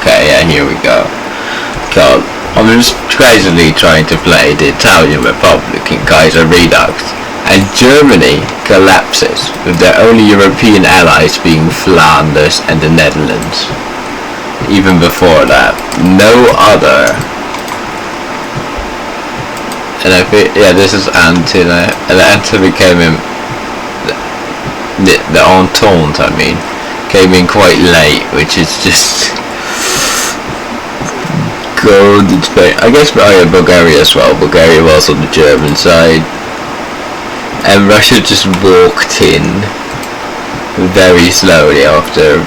Okay, yeah, here we go. God, I'm just crazily trying to play the Italian Republic in Kaizerredux, and Germany collapses, with their only European allies being Flanders and the Netherlands. Even before that, no other. And I think, yeah, this is Antilla, and Antilla came in, the Entente, I mean, came in quite late, which is just gold. I guess Bulgaria as well. Bulgaria was on the German side, and Russia just walked in very slowly after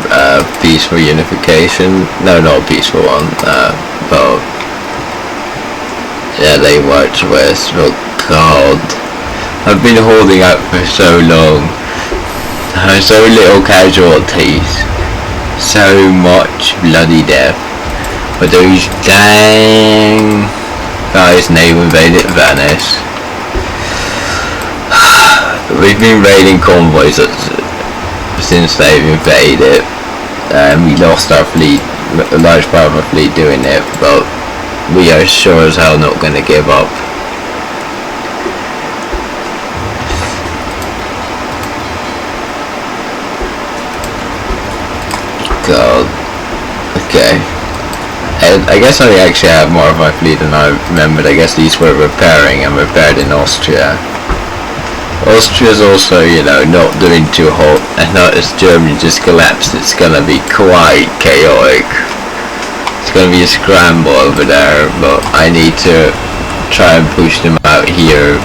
peaceful unification. No, not peaceful one, but yeah, they marched west. Oh God, I've been holding out for so long. So little casualties, so much bloody death. But those dang guys now invaded Venice. We've been raiding convoys since they've invaded. We lost our fleet, a large part of our fleet doing it, but we are sure as hell not going to give up. God. Okay. I guess I actually have more of my fleet than I remembered. I guess these were repairing and repaired in Austria. Austria's also, you know, not doing too hot, and not as Germany just collapsed. It's gonna be quite chaotic. It's gonna be a scramble over there, but I need to try and push them out here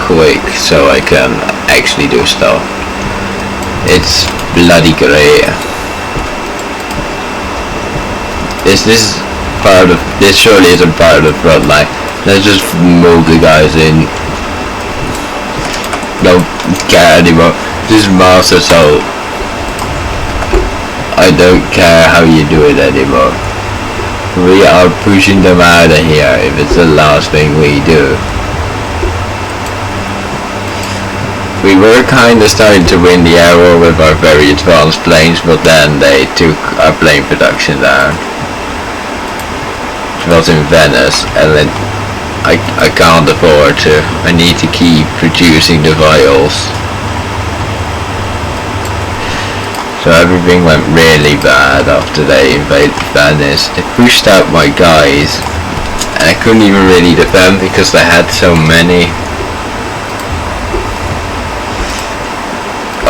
quick so I can actually do stuff. It's bloody great. This surely isn't part of the front line. Let's just move the guys in. Don't care anymore. Just mass assault. I don't care how you do it anymore. We are pushing them out of here if it's the last thing we do. We were kinda starting to win the air war with our very advanced planes, but then they took our plane production down. Was in Venice, and then I can't afford to. I need to keep producing the vials. So everything went really bad after they invaded Venice. They pushed out my guys, and I couldn't even really defend because they had so many.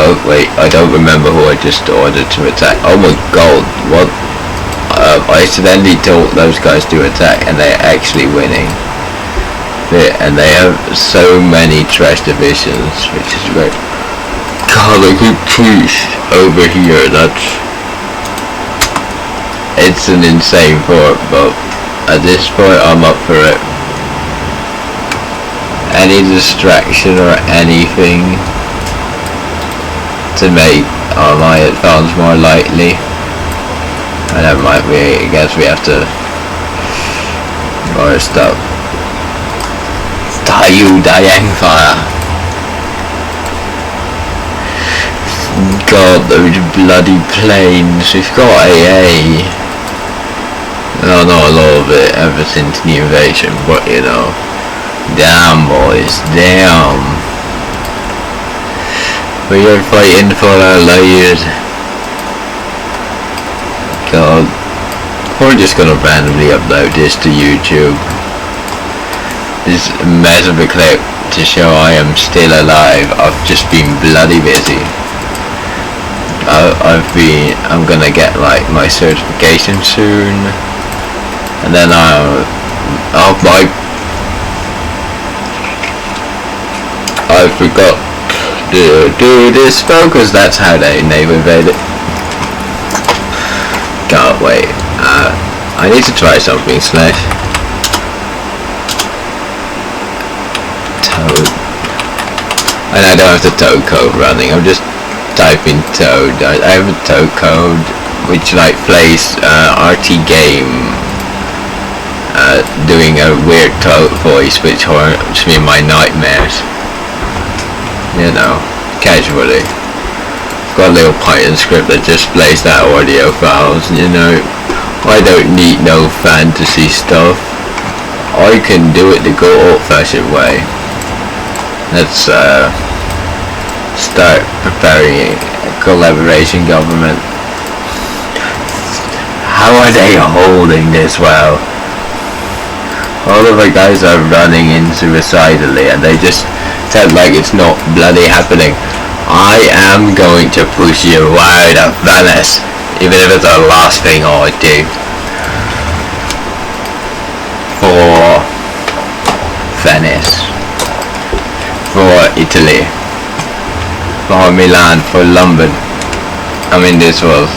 Oh wait, I don't remember who I just ordered to attack. Oh my God, what? I accidentally told those guys to attack, and they're actually winning. And they have so many trash divisions, which is great. God, I could push over here. It's an insane fort, but at this point I'm up for it. Any distraction or anything to make my advance more likely. I don't mind, I guess we have to more stuff. Dying fire. God, those bloody planes. We've got AA. No, not a lot of it ever since the invasion, but you know. Damn boys, damn. We are fighting for our lives. God, we're just gonna randomly upload this to YouTube. This mess of a clip to show I am still alive. I've just been bloody busy. I'm gonna get like my certification soon, and then I forgot to do this focus. That's how they invaded. Can't wait. I need to try something. Slash Toad, and I don't have the Toad code running. I'm just typing Toad. I have a Toad code which like plays RT game, doing a weird Toad voice which haunts me in my nightmares. You know, casually. got a little Python script that just plays that audio files, you know. I don't need no fantasy stuff. I can do it the good old-fashioned way. Let's start preparing a collaboration government. How are they holding this well? All of the guys are running in suicidally and they just said like it's not bloody happening. I am going to push you out of Venice, even if it's the last thing I do. For Venice. For Italy. For Milan. For London. I mean, this was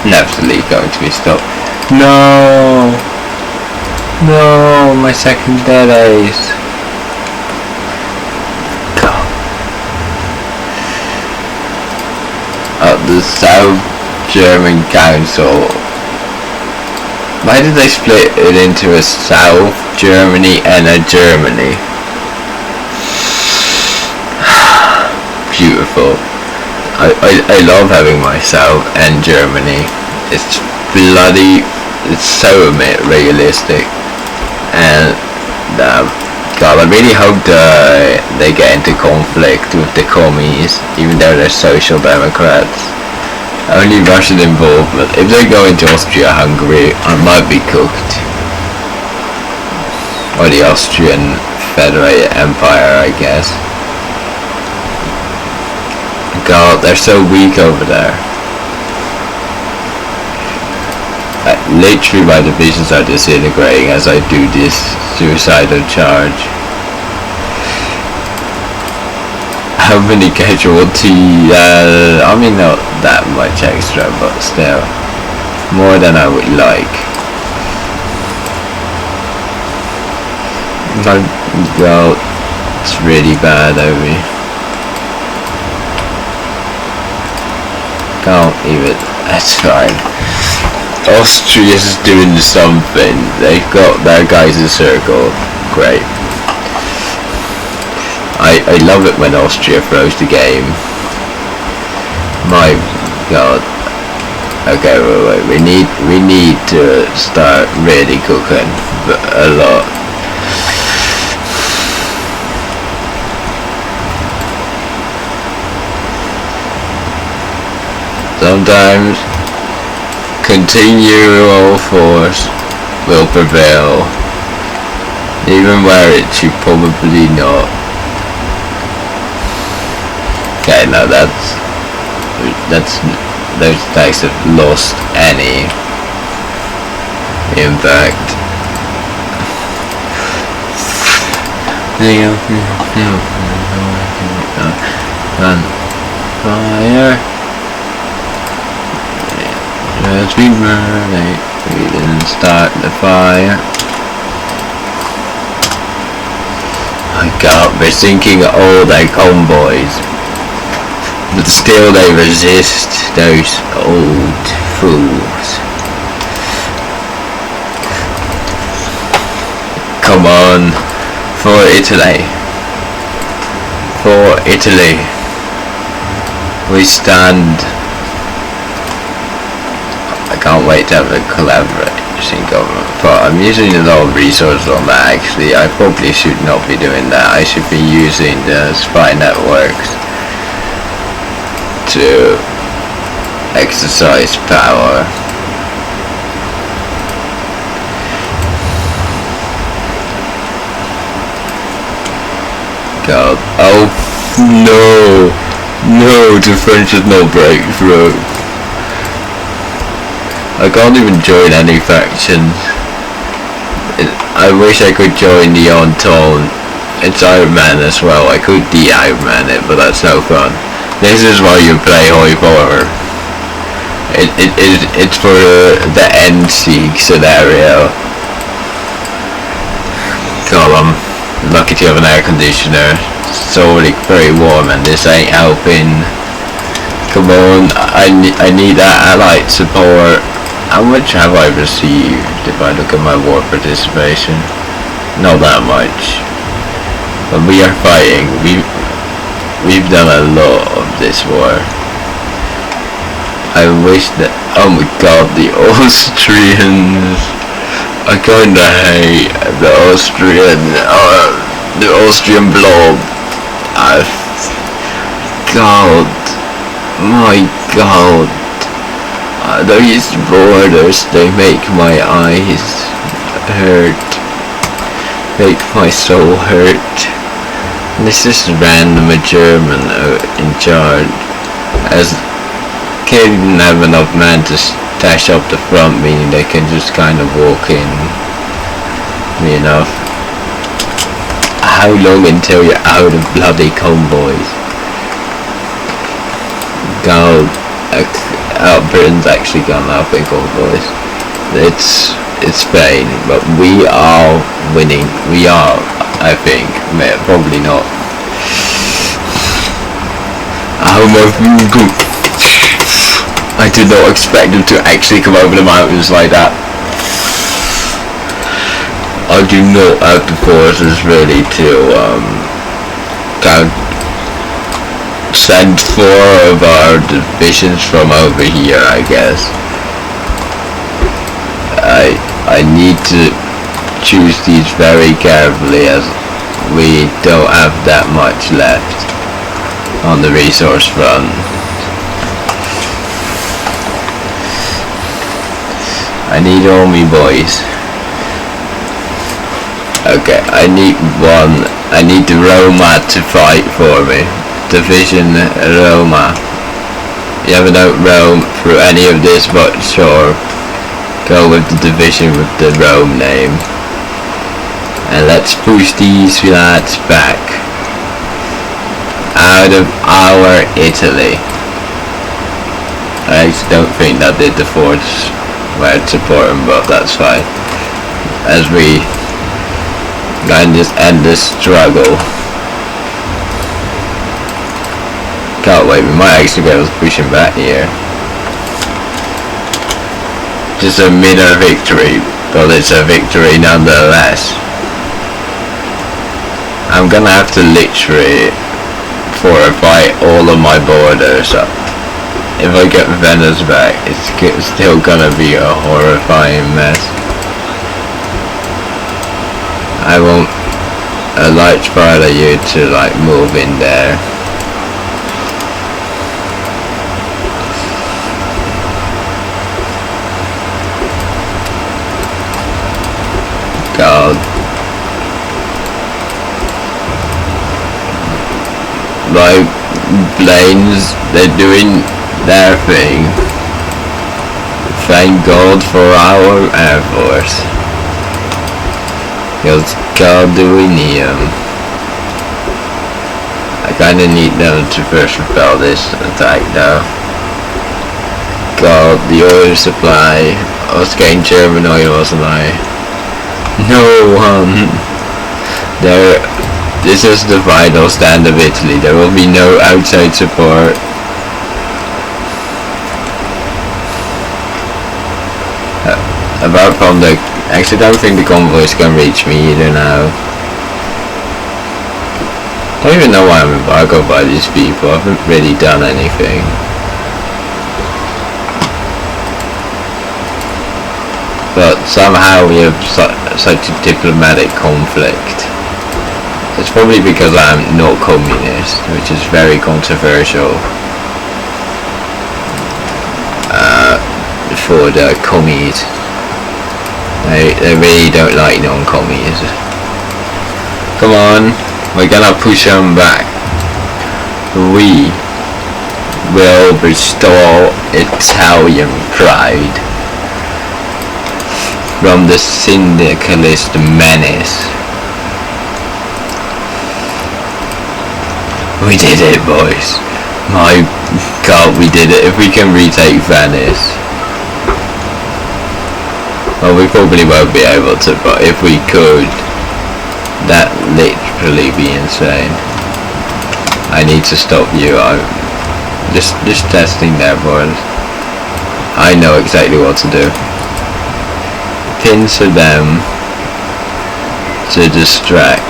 definitely going to be stopped. No! No, my second dead ace. The South German Council. Why did they split it into a South Germany and a Germany? Beautiful. I love having my South and Germany. It's bloody, it's so realistic. And God, I really hope they get into conflict with the commies, even though they're social democrats. Only Russian involvement. If they go into Austria-Hungary, I might be cooked. Or the Austrian Federated Empire, I guess. God, they're so weak over there. Literally my divisions are disintegrating as I do this suicidal charge. How many casualties? I mean, not that much extra, but still more than I would like. My God, it's really bad over here. Can't even. That's fine. Austria's doing something. They've got their guys encircled. Great. I love it when Austria throws the game. My God. Okay, wait. We need to start really cooking a lot. Sometimes continual force will prevail, even where it should probably not. Okay, now that's those attacks have lost any impact. Fire. Let's be ready. We didn't start the fire. My God, we're sinking all their convoys. But still they resist, those old fools. Come on, for Italy. For Italy. We stand. I can't wait to have a collaboration government, but I'm using a lot of resources on that actually. I probably should not be doing that. I should be using the spy networks to exercise power. God. Oh no! No, the French has no breakthrough. I can't even join any factions. I wish I could join the Entente. It's Iron Man as well. I could de-Iron Man it, but that's no fun. This is why you play Hoi Power. It's for the end-seek scenario. God, I'm lucky to have an air conditioner. It's already very warm and this ain't helping. Come on, I need that allied support. How much have I received if I look at my war participation? Not that much. But we are fighting. We've done a lot of this war. I wish that. Oh my god, the Austrians. I kinda hate the Austrian blob. God, my god. Those borders, they make my eyes hurt. Make my soul hurt. And this is random a German in charge. As Kid didn't have enough man to stash up the front, meaning they can just kind of walk in. You know. How long until you're out of bloody convoys? God, Britain's actually gone up in convoys. It's Spain, but we are winning. We are, I think. Probably not. I did not expect them to actually come over the mountains like that. I do not have the forces really to send 4 of our divisions from over here, I guess. I need to choose these very carefully, as we don't have that much left on the resource front. I need all me boys. Okay, I need the Roma to fight for me. Division Roma. You ever don't roam through any of this, but sure. Go with the division with the Rome name. And let's push these lads back. Out of our Italy. I actually don't think that did the force where to support them, but that's fine. As we end this struggle. Can't wait, we might actually be able to push him back here. Just a minor victory, but it's a victory nonetheless. I'm gonna have to literally fortify all of my borders up. If I get Venice back, it's still gonna be a horrifying mess. I want a large part of you to like move in there. God. My planes, they're doing their thing. Thank God for our Air Force. Because God do we need them. I kinda need them to first repel this attack though. God, the oil supply. I was getting German oil, wasn't I? No, this is the final stand of Italy. There will be no outside support. Apart from the... Actually, I don't think the convoys can reach me either now. I don't even know why I'm embargoed by these people. I haven't really done anything. But somehow we have such a diplomatic conflict. It's probably because I'm not communist, which is very controversial for the commies. They really don't like non-commies. Come on, we're gonna push them back. We will restore Italian pride from the syndicalist menace. We did it, boys. My God, we did it. If we can retake Venice. Well, we probably won't be able to, but if we could, that literally be insane. I need to stop you. I'm just testing there, boys. I know exactly what to do. Pins for them to distract.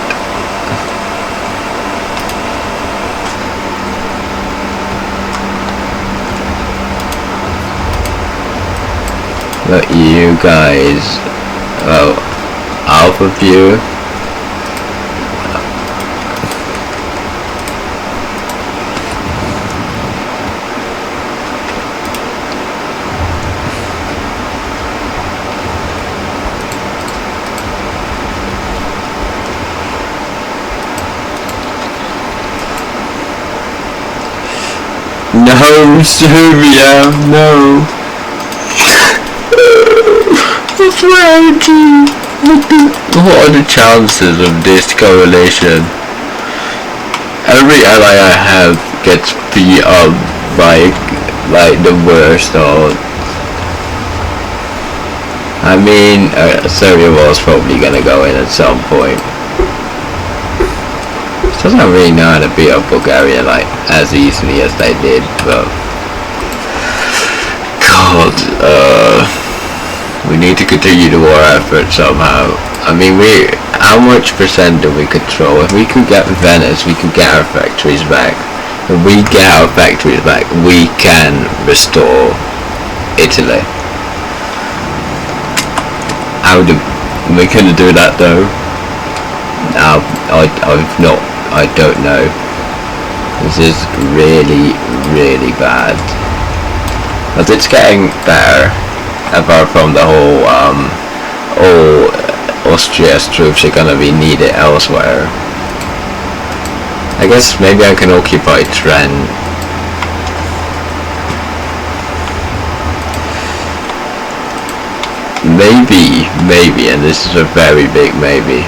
But you guys, well, half of you, no, Serbia, no. What are the chances of this coalition? Every ally I have gets beat up by like the worst or I mean Serbia was probably gonna go in at some point. Doesn't really know how to beat up Bulgaria like as easily as they did, but God, we need to continue the war effort somehow. I mean, how much percent do we control? If we could get Venice, we could get our factories back. If we get our factories back, we can restore Italy. How do we gonna do that though? I don't know. This is really, really bad. But it's getting better. Apart from the whole, all Austria's troops are gonna be needed elsewhere. I guess maybe I can occupy Trent. Maybe, and this is a very big maybe.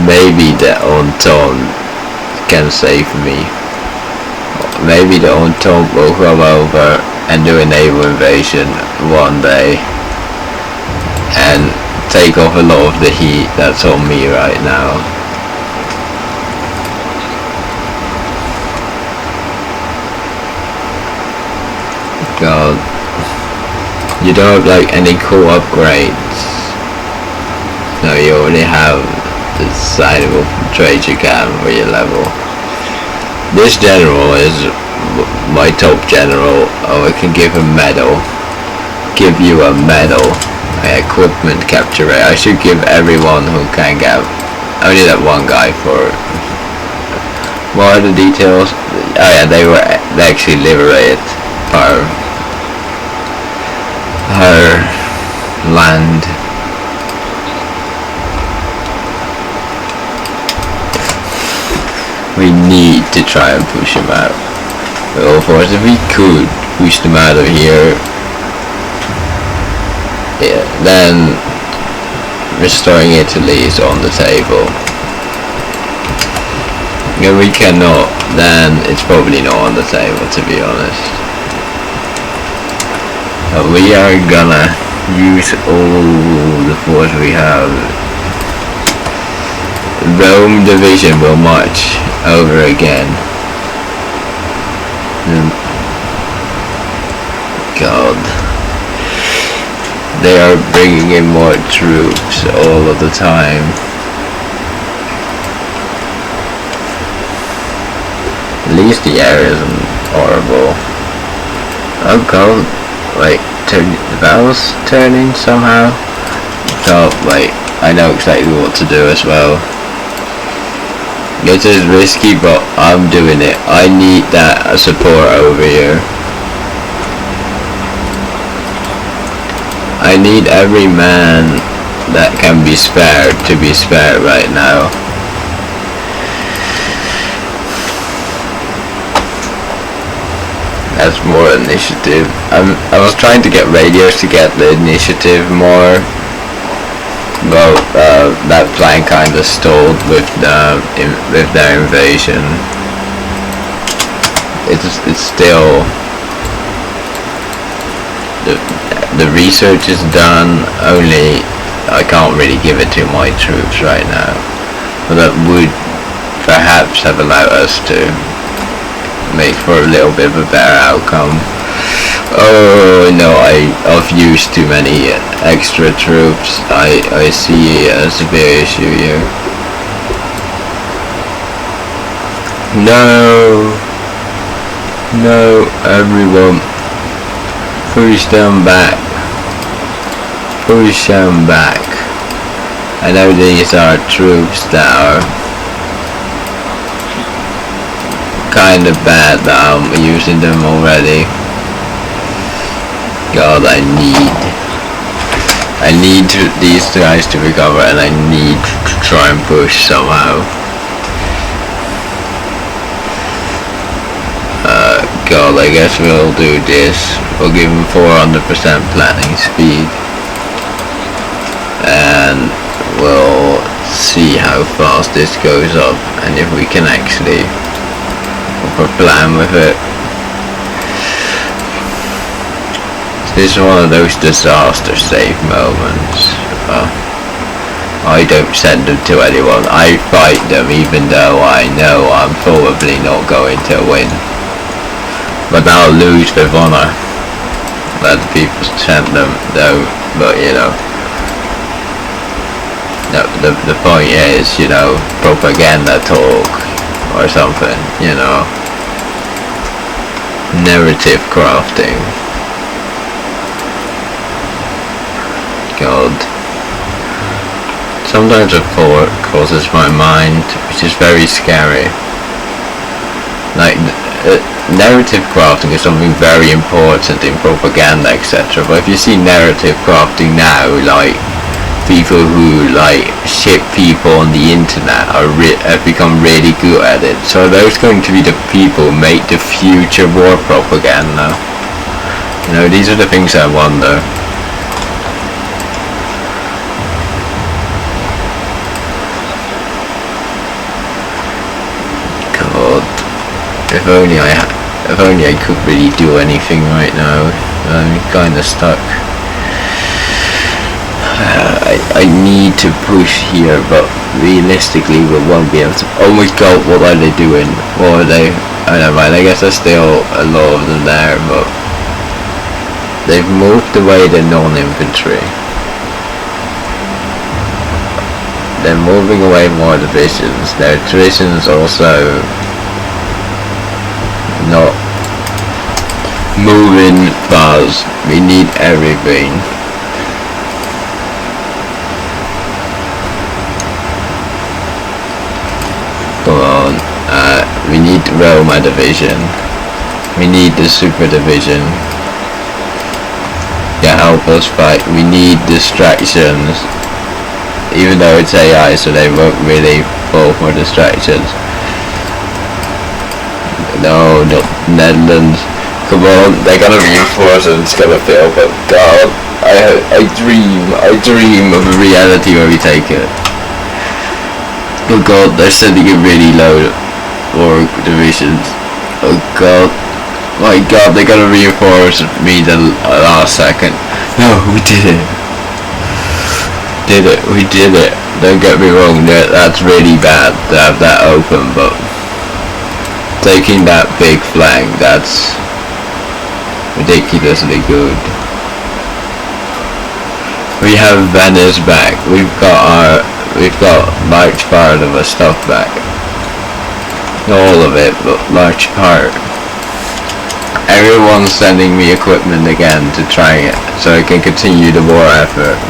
Maybe the Entente can save me. Maybe the Entente will come over and do a naval invasion one day and take off a lot of the heat that's on me right now. God, you don't have like any cool upgrades. No, you already have the sizable trade you can for your level. This general is my top general. Oh, I can give a medal. Give you a medal. Equipment capture rate. I should give everyone who can get. Only that one guy for. What are the details? Oh yeah, they actually liberated our land. We need to try and push him out. Well, of course, if we could push them out of here, yeah, then restoring Italy is on the table. If we cannot, then it's probably not on the table, to be honest. But we are gonna use all the force we have. Rome division will march over again. God, they are bringing in more troops all of the time. At least the area isn't horrible. Oh God, like the valves turning somehow. So like I know exactly what to do as well. It is risky, but I'm doing it. I need that support over here. I need every man that can be spared to be spared right now. That's more initiative. I was trying to get radios to get the initiative more. Well, that plan kind of stalled with their invasion. It's still the research is done. Only I can't really give it to my troops right now. But that would perhaps have allowed us to make for a little bit of a better outcome. Oh no, I've used too many extra troops. I see a severe issue here. No, everyone, push them back. push them back. I know these are troops that are kind of bad that I'm using them already. God, I need these guys to recover, and I need to try and push somehow. God, I guess we'll do this. We'll give them 400% planning speed, and we'll see how fast this goes up, and if we can actually have a plan with it. This is one of those disaster safe moments. I don't send them to anyone. I fight them even though I know I'm probably not going to win. But I'll lose with honor. Let people send them though, but you know. The point is, you know, propaganda talk or something, you know. Narrative crafting. God. Sometimes a thought crosses my mind, which is very scary. Like, narrative crafting is something very important in propaganda, etc. But if you see narrative crafting now, like, people who, like, ship people on the internet have become really good at it. So are those going to be the people who make the future war propaganda? You know, these are the things I wonder. If only I could really do anything right now. I'm kinda stuck. I need to push here, but realistically we won't be able to. Oh my god, what are they doing? What are they? Oh, never mind, I guess there's still a lot of them there, but they've moved away the non-infantry. They're moving away more divisions. Their divisions also not moving fast. We need everything. Come on. We need Roma division. We need the super division. Yeah, help us fight. We need distractions. Even though it's AI, so they won't really fall for distractions. No, not Netherlands. Come on, they're gonna reinforce and it's gonna fail, but God, I dream of a reality where we take it. Oh God, they're sending it really low for divisions. Oh God, my God, they're gonna reinforce me the last second. No, we did it. We did it. Don't get me wrong, that's really bad to have that open, but taking that big flank, that's ridiculously good. We have Venice back. We've got large part of our stuff back. Not all of it, but large part. Everyone's sending me equipment again to try it, so I can continue the war effort.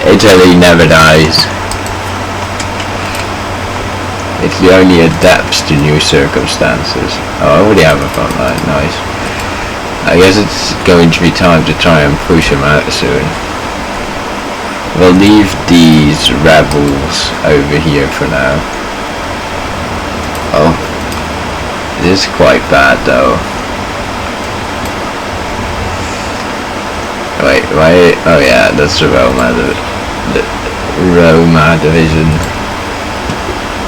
Italy never dies. Italy only adapts to new circumstances. Oh, I already have a front line, nice. I guess it's going to be time to try and push them out soon. We'll leave these rebels over here for now. Oh, this is quite bad though. Wait, why? Oh yeah, that's the Roma division.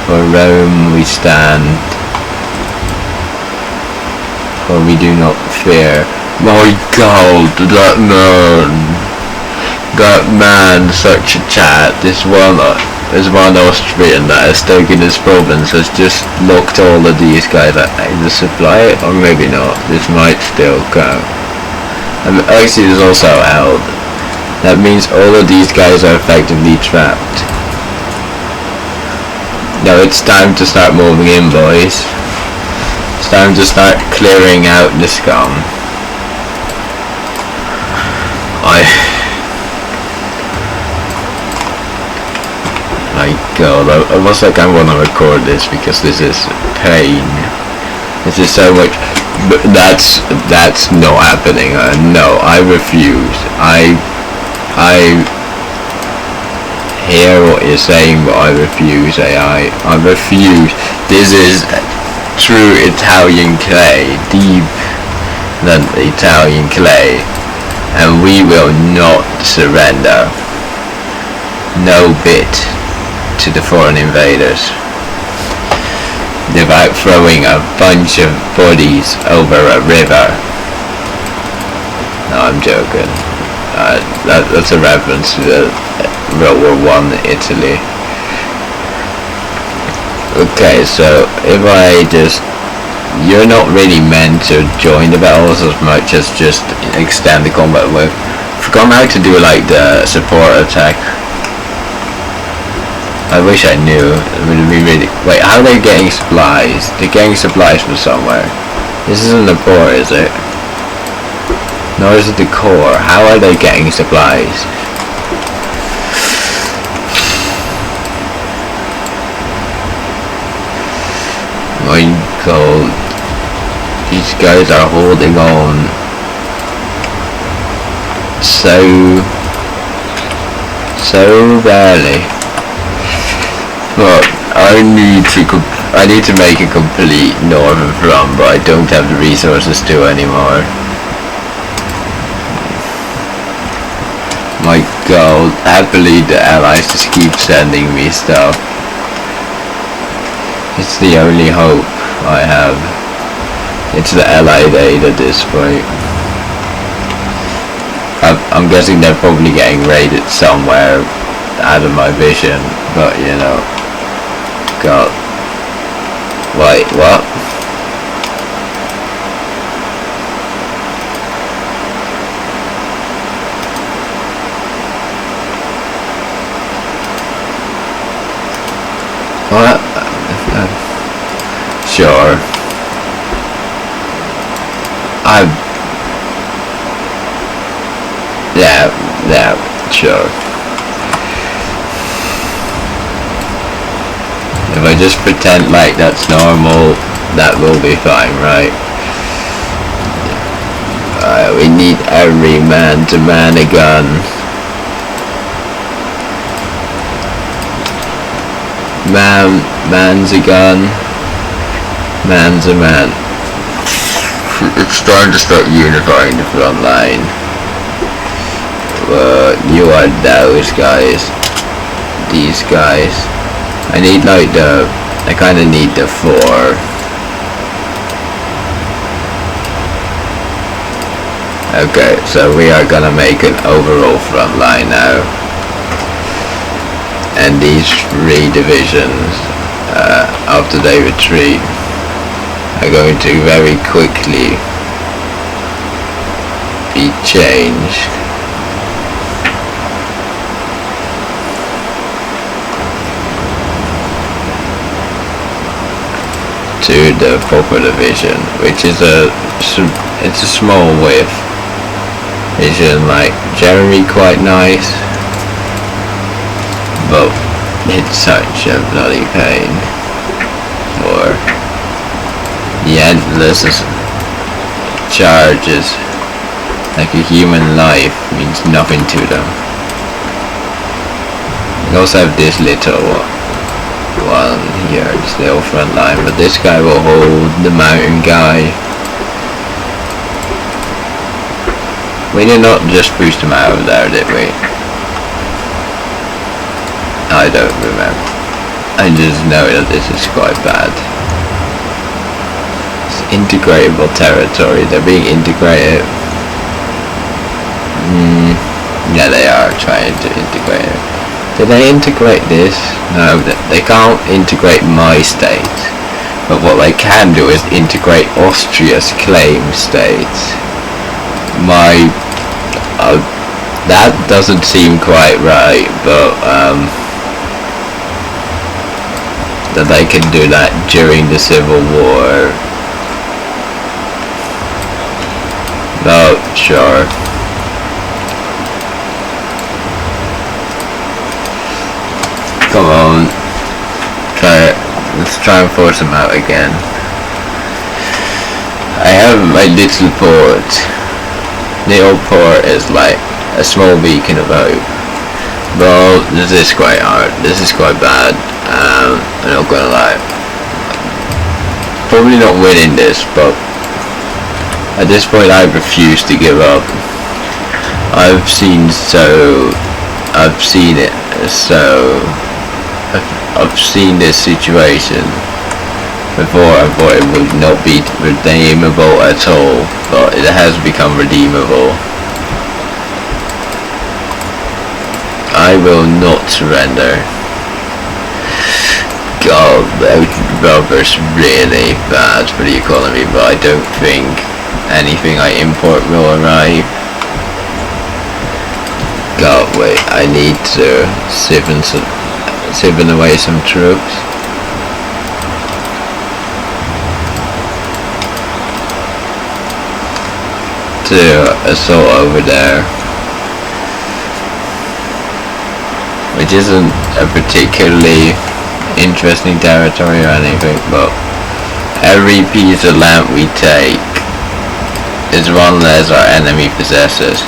For Rome we stand, for we do not fear. My God, that man, such a chat. This one Austrian that has taken this province has just locked all of these guys at the supply, or maybe not. This might still go. And actually, there's also held. That means all of these guys are effectively trapped. Now it's time to start moving in, boys. It's time to start clearing out the scum. god, I almost like I want to record this because this is pain. This is so much. But that's not happening. No, I refuse. I hear what you're saying, but I refuse. I refuse. This is true Italian clay, deep than Italian clay, and we will not surrender. No bit to the foreign invaders without throwing a bunch of bodies over a river. No, I'm joking. That's a reference to World War I Italy. Okay, so if I just... You're not really meant to join the battles as much as just extend the combat with. Forgot how to do like the support attack. I wish I knew. It would be really... Wait, how are they getting supplies? They're getting supplies from somewhere. This isn't the port, is it? Nor is it the core. How are they getting supplies? My god. These guys are holding on so barely. But I need to make a complete northern front, but I don't have the resources to anymore. My god, happily the allies just keep sending me stuff. It's the only hope I have. It's the allied aid at this point. I'm guessing they're probably getting raided somewhere out of my vision, but you know. God. Wait, what? What? Sure. Yeah, sure. If I just pretend like that's normal, that will be fine, right? We need every man to man a gun. Man's a gun. Man's a man. It's time to start unifying the front line. You are those guys. These guys. I need like I kinda need the 4. Okay, so we are gonna make an overall front line now. And these 3 divisions, after they retreat, are going to very quickly be changed to the proper division, which is it's a small width vision, like generally quite nice, but it's such a bloody pain for the endless charges. Like a human life means nothing to them. We also have this little one here, this little front line, but this guy will hold the mountain guy. We did not just push them out of there, did we? I don't remember. I just know that this is quite bad. It's integratable territory. They're being integrated. Yeah, they are trying to integrate it. Did they integrate this? No, they can't integrate my state. But what they can do is integrate Austria's claim states. That doesn't seem quite right, but that they can do that during the Civil War. Oh, sure. Come on. try and force them out again. I have my little port. Little port is like a small beacon of hope. Well, this is quite hard. This is quite bad. I'm not gonna lie. Probably not winning this, but at this point I refuse to give up. I've seen it, so I've seen this situation before. I thought it would not be redeemable at all, but it has become redeemable. I will not surrender. God, rubber's really bad for the economy, but I don't think anything I import will arrive. God, wait, I need to siphon away some troops. To assault over there, which isn't a particularly interesting territory or anything, but every piece of land we take is one less our enemy possesses.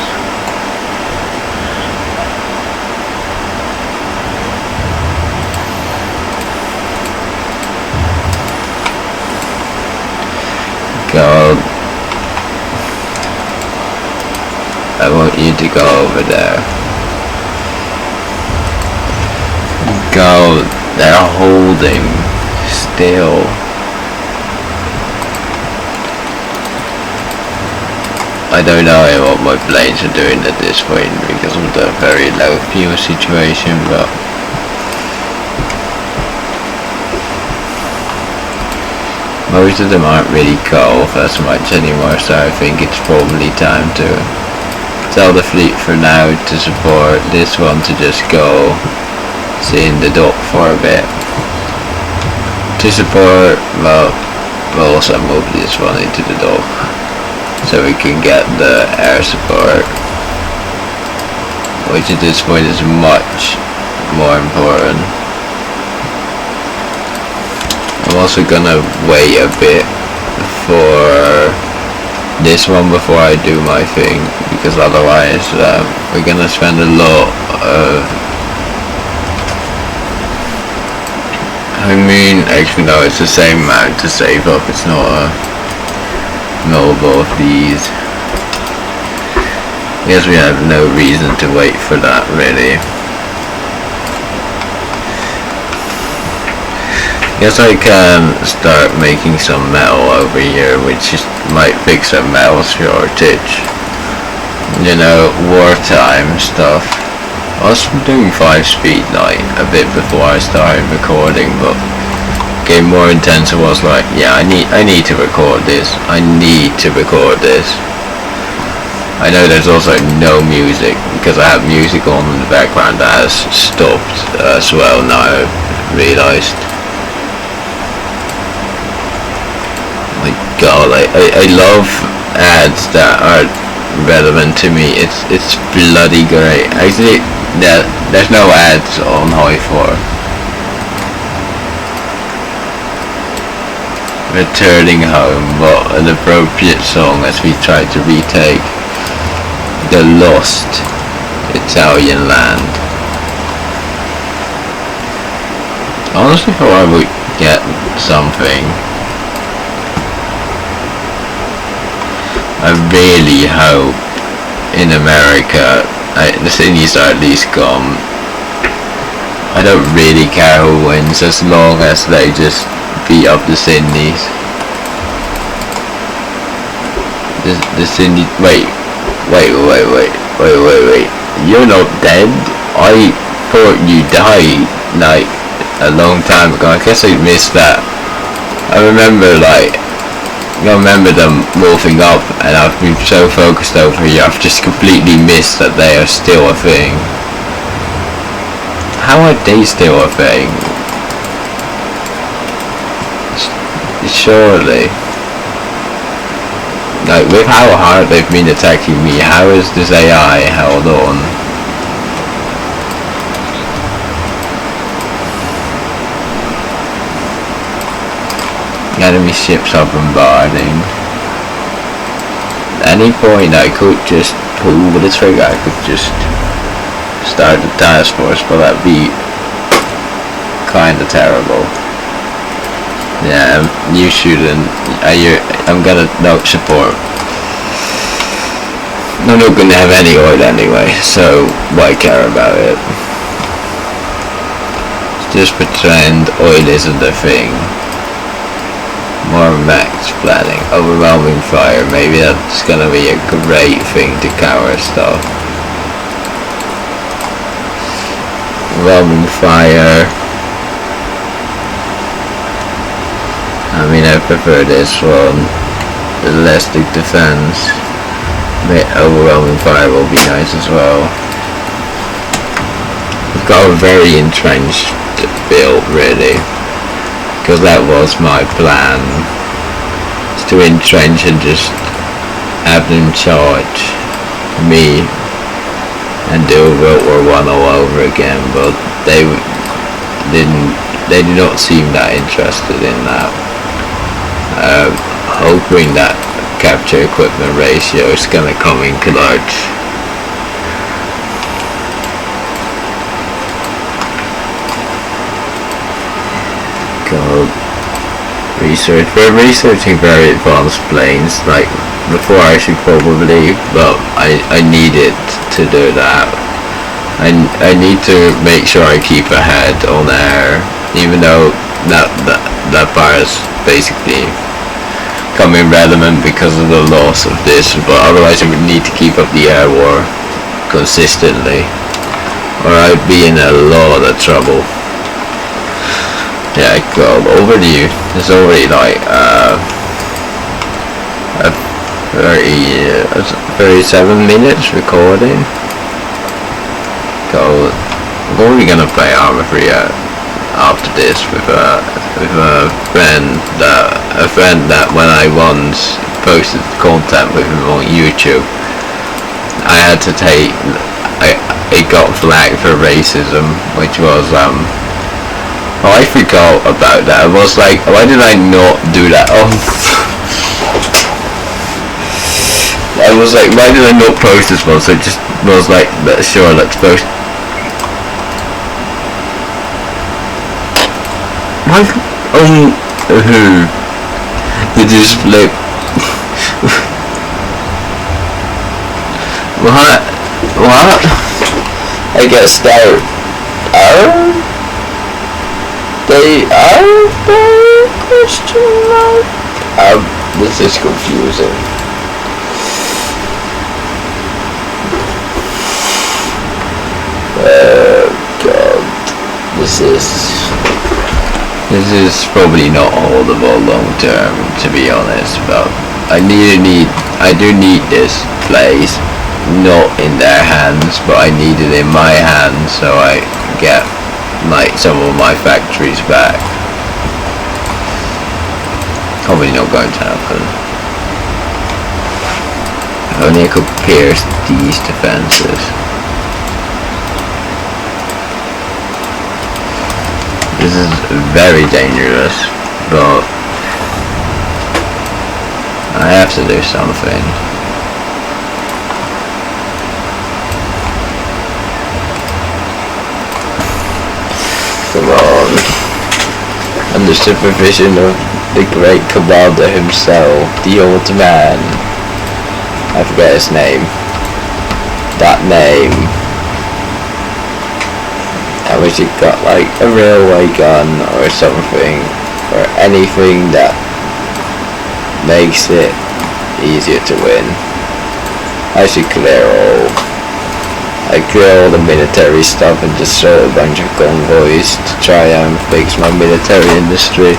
God, I want you to go over there. Go, they're holding still. I don't know what my planes are doing at this point because of the very low fuel situation, but most of them aren't really cut off as much anymore, so I think it's probably time to tell the fleet for now to support this one to just go sit in the dock for a bit. To support, well, we'll also move this one into the dock so we can get the air support, which at this point is much more important. I'm also gonna wait a bit for this one before I do my thing, because otherwise we're gonna spend a lot of, I mean, actually no, it's the same amount to save up. It's not both these. I guess we have no reason to wait for that really. Guess I can start making some metal over here, which might fix a metal shortage. You know, wartime stuff. I was doing 5-speed night a bit before I started recording, but getting more intense. I was like, yeah, I need to record this. I need to record this. I know there's also no music because I have music on in the background that has stopped as well now I've realised. My God, I love ads that are relevant to me. It's bloody great. Actually, there's no ads on Hoi 4. Returning home, but an appropriate song as we try to retake the lost Italian land. Honestly, thought I would get something. I really hope in America the Sydneys are at least gone. I don't really care who wins as long as they just beat up the Sydneys. The Sydney. Wait. You're not dead? I thought you died like a long time ago. I guess I missed that. I remember them wolfing up, and I've been so focused over here, I've just completely missed that they are still a thing. How are they still a thing? Surely. Like, with how hard they've been attacking me, how is this AI held on? Enemy ships are bombarding. At any point I could just pull the trigger, I could just start the task force, but that'd be kinda terrible. Yeah, you shouldn't. I'm gonna no support. I'm not gonna have any oil anyway, so why care about it? It's just pretend oil isn't a thing. More max planning. Overwhelming fire. Maybe that's gonna be a great thing to cover stuff. Overwhelming fire. I mean, I prefer this one. Elastic defense. Overwhelming fire will be nice as well. We've got a very entrenched build, really, because that was my plan, is to entrench and just have them charge me and do World War I all over again, but they did not seem that interested in that. Hoping that capture equipment ratio is gonna come in clutch. Go research. We're researching very advanced planes, like before I should probably, but I needed to do that. I need to make sure I keep ahead on air, even though that part is basically coming relevant because of the loss of this, but otherwise I would need to keep up the air war consistently, or I'd be in a lot of trouble. Yeah, go over to you. It's already like 37 minutes recording. Go. I'm probably gonna play Arma 3 after this with a friend that when I once posted content with him on YouTube, I had to take. It got flagged for racism, which was oh, I forgot about that. I was like, why did I not do that? Oh. I was like, why did I not post this one? So it just was like, sure, let's post. Why? Who? Did you flip? What? What? I guess they're... They are very question mark? This is confusing. God. This is probably not holdable long term, to be honest, but I do need this place, not in their hands, but I need it in my hands so I get like some of my factories back. Probably not going to happen. Only I could pierce these defenses. This is very dangerous, but I have to do something. Come on. Under supervision of the great commander himself, the old man. I forget his name. That name. I wish it got like a railway gun or something, or anything that makes it easier to win. I should clear all the military stuff and just throw a bunch of convoys to try and fix my military industry.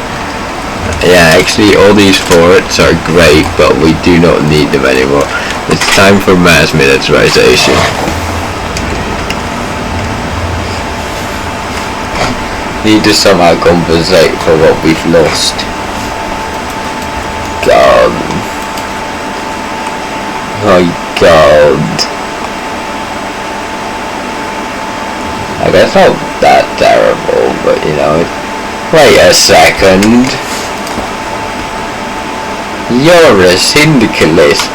Yeah, actually all these forts are great, but we do not need them anymore. It's time for mass militarization. Need to somehow compensate for what we've lost. God. My God. I guess not that terrible, but you know, wait a second. You're a syndicalist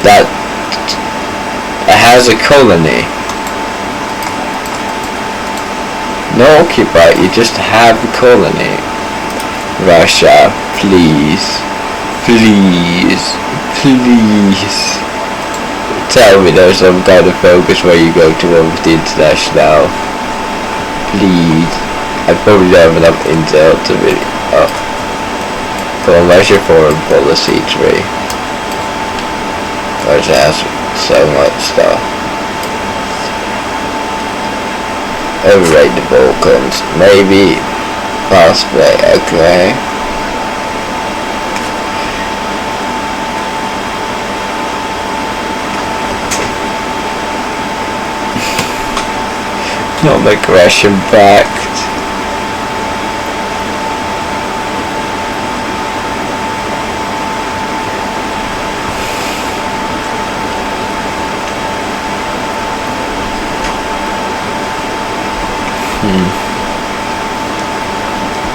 that has a colony. No occupy, you just have a colony. Russia, please. Please. Please. Tell me there's some kind of focus where you go to one with the international. Please. I probably don't have enough intel to really... Oh. Come on, where's your foreign policy tree? Where's it has so much stuff? Overrate the Balkans. Maybe. Possibly. Okay. Not aggression pact.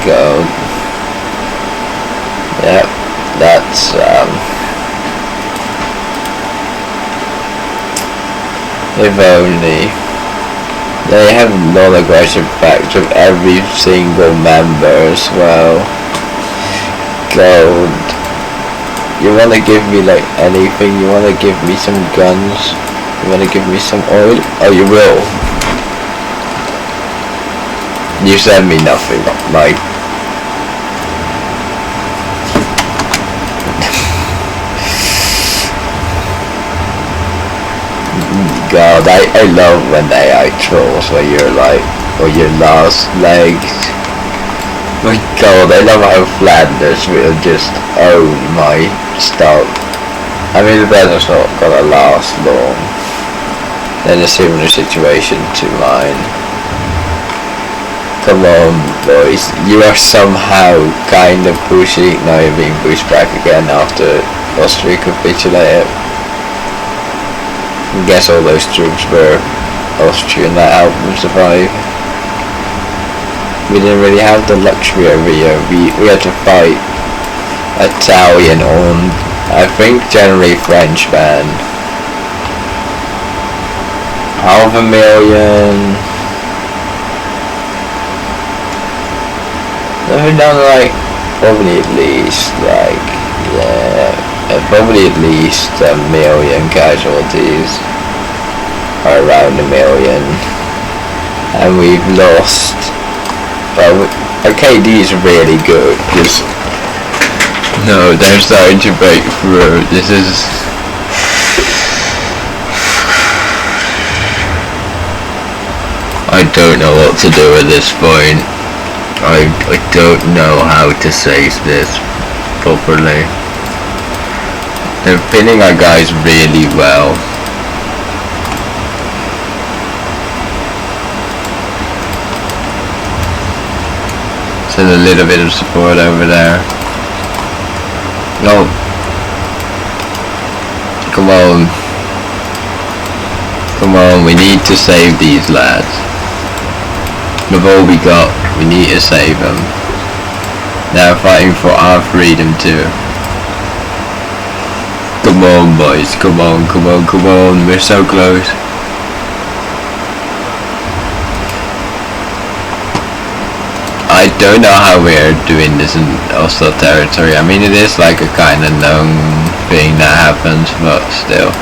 Go. Yep, that's if only they have non-aggression pact with every single member as well. Gold. You wanna give me like anything? You wanna give me some guns? You wanna give me some oil? Oh, you will. You send me nothing, like. God, I love when AI trolls where you're like, or your last legs. My God, I love how Flanders will just own my stuff. I mean, the battle not gonna last long. In a similar situation to mine. Come on, boys. You are somehow kind of pushing. Now you're being pushed back again after Austria capitulated. I guess all those troops were Austrian that helped them survive. We didn't really have the luxury over here. We had to fight Italian owned, I think generally French band. 500,000. They've done like probably at least like probably at least 1 million casualties, or around 1 million, and we've lost. Well, our KD is really good because no, they're starting to break through. This is I don't know what to do at this point. I don't know how to say this properly. They're pinning our guys really well. Send a little bit of support over there. No. Come on. Come on, we need to save these lads. With all we got, we need to save them. They're fighting for our freedom too. Come on, boys, come on, come on, come on, we're so close. I don't know how we're doing this in hostile territory. I mean, it is like a kind of known thing that happens, but still.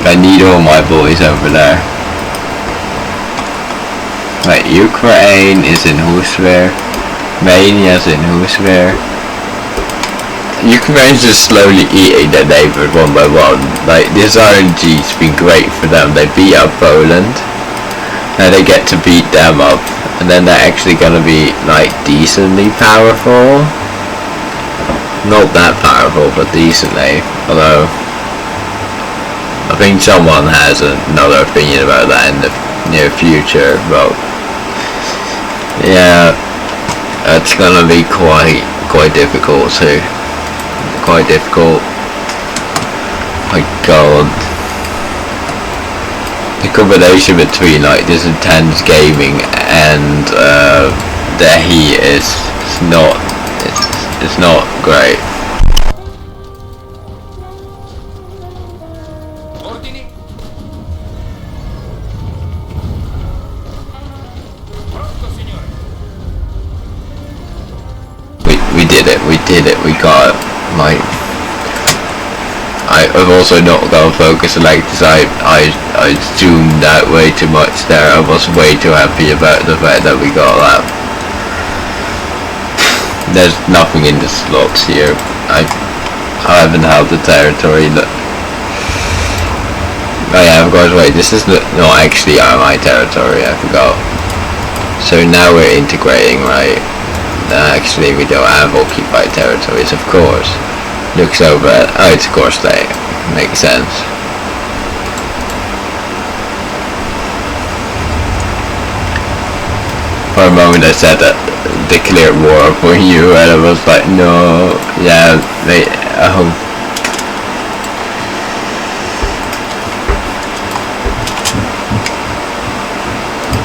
I need all my boys over there. Like, Ukraine is in Husver, Romania's in Husver. Ukraine's just slowly eating their neighbours one by one. Like, this RNG's been great for them. They beat up Poland, and they get to beat them up, and then they're actually gonna be like decently powerful. Not that powerful, but decently. Although I think someone has another opinion about that in the near future. But yeah, it's gonna be quite difficult too. Quite difficult. My God, the combination between like this intense gaming and the heat is not. It's it's not great. Ordini. Pronto, signore. We did it, we got it. I've also not got a focus selectors. I zoomed out way too much there. I was way too happy about the fact that we got that. There's nothing in the slots here. I haven't held the territory. Oh yeah, of course, wait, this is not actually my territory, I forgot. So now we're integrating, right? Actually, we don't have occupied territories, of course. Looks over at, oh, it's of course they, makes sense. For a moment I said that declare war for you, and I was like, no, yeah, they,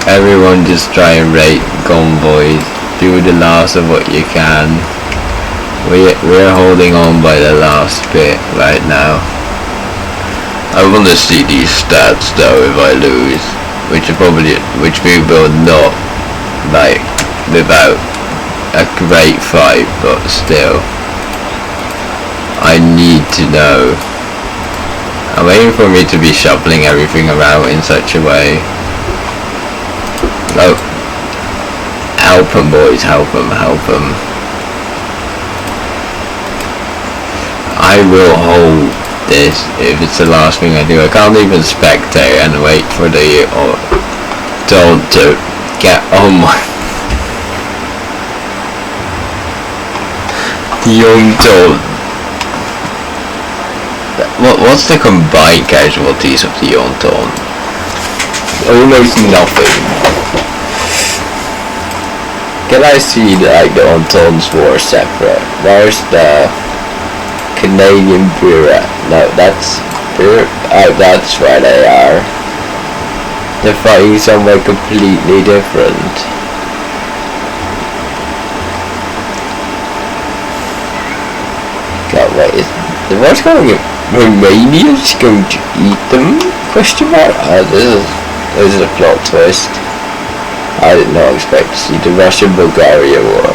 everyone just try and raid convoys, do the last of what you can. We're holding on by the last bit right now. I want to see these stats though if I lose, which we will not, like, without a great fight, but still. I need to know. I'm waiting for me to be shuffling everything around in such a way. Oh, help them, boys, help them. I will hold this if it's the last thing I do. I can't even spectate and wait for the don't to get on my the Untold. What's the combined casualties of the Untold? Almost nothing. Can I see like the Untold's war separate? Where's the Canadian Bureau? No, that's where they are. They're fighting somewhere completely different. God, wait, is the war's going? Romania's going to eat them? Question mark? This is a plot twist. I did not expect to see the Russian-Bulgaria war.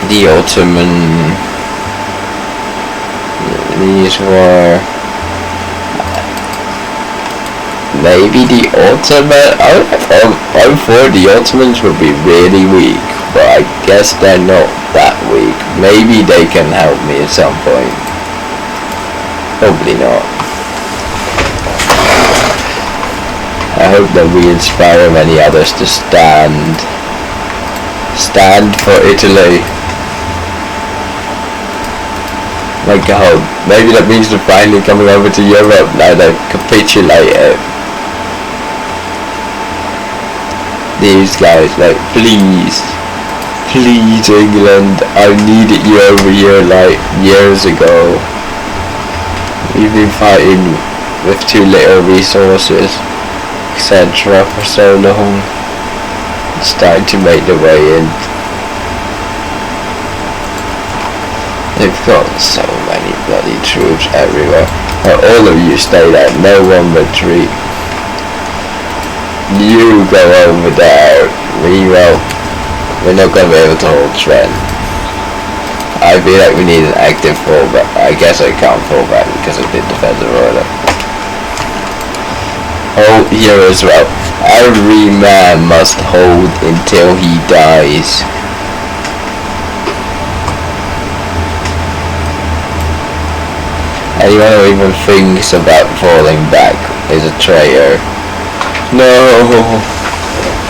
The Ottoman. These were maybe the Ottoman. I'm for the Ottomans will be really weak, but I guess they're not that weak. Maybe they can help me at some point. Probably not. I hope that we inspire many others to stand for Italy. My God, maybe that means they're finally coming over to Europe now they've capitulated. These guys, like, please England, I needed you over here like years ago. We've been fighting with too little resources, etc. for so long. It's time to make the way in. They've got so many bloody troops everywhere. Now all of you stay there, no one retreat. You go over there. We're not going to be able to hold Trent. I feel like we need an active fallback. I guess I can't fall back because I did defensive order. Hold here as well. Every man must hold until he dies. Anyone who even thinks about falling back is a traitor. No,